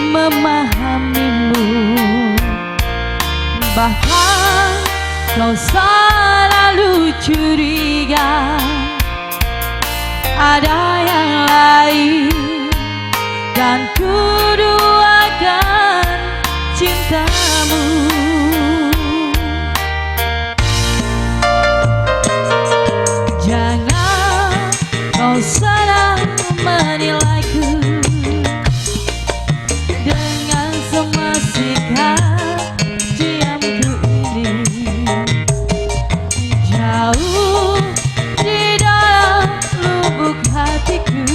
memahamimu. Bahkan kau selalu curiga ada yang lain, dan ku duakan cintamu. Jangan kau salah menilaiku dengan semua sikap diamku ini. Jauh di dalam lubuk hatiku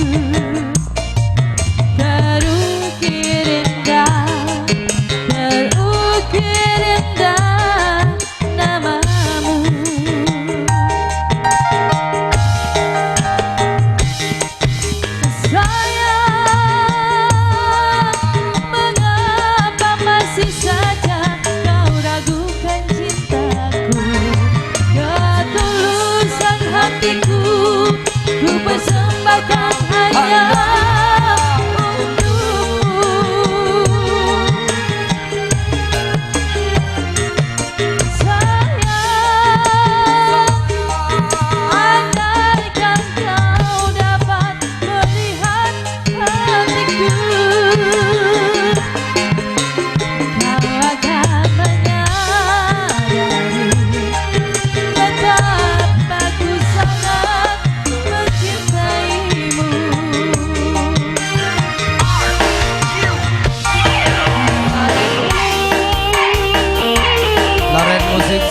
terukir indah namamu. Sayang, mengapa masih saja kau ragukan cintaku? Ketulusan hatiku ku persembahkan hanya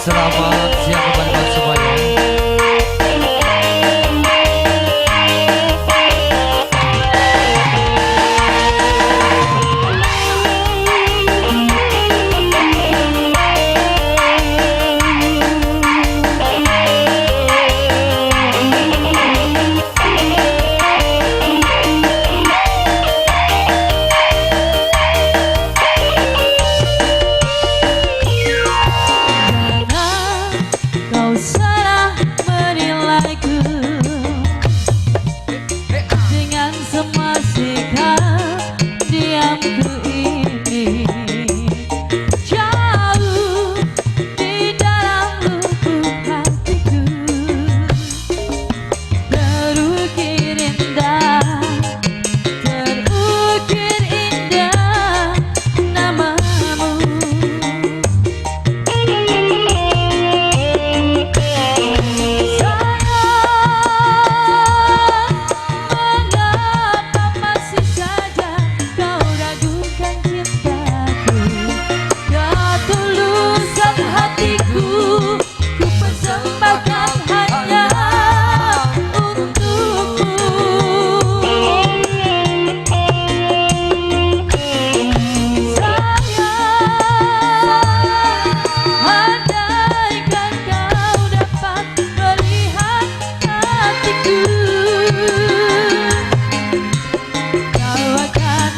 Selamat siang kepada semuanya. Salah menilaiku dengan semua sikap diamku ini. Jauh di dalam lubuk hatiku terukir indah namamu. Ketulusan hatiku ku persembahkan hanya untukmu. Sayang, andaikan kau dapat melihat hatiku, kau akan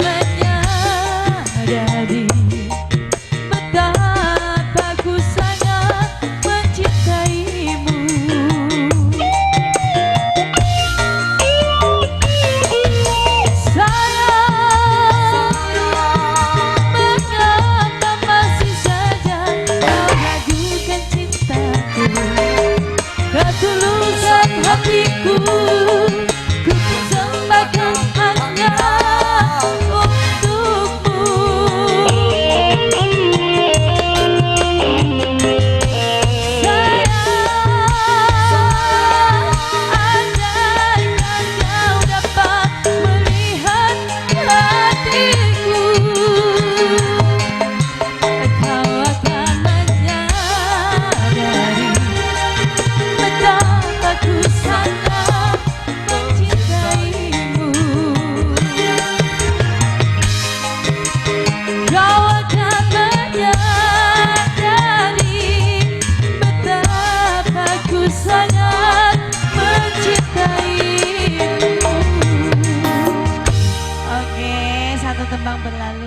menyadari betapa ku sangat mencintaimu. Kau akan menyadari betapa ku sangat mencintaimu. Oke, satu tembang berlalu.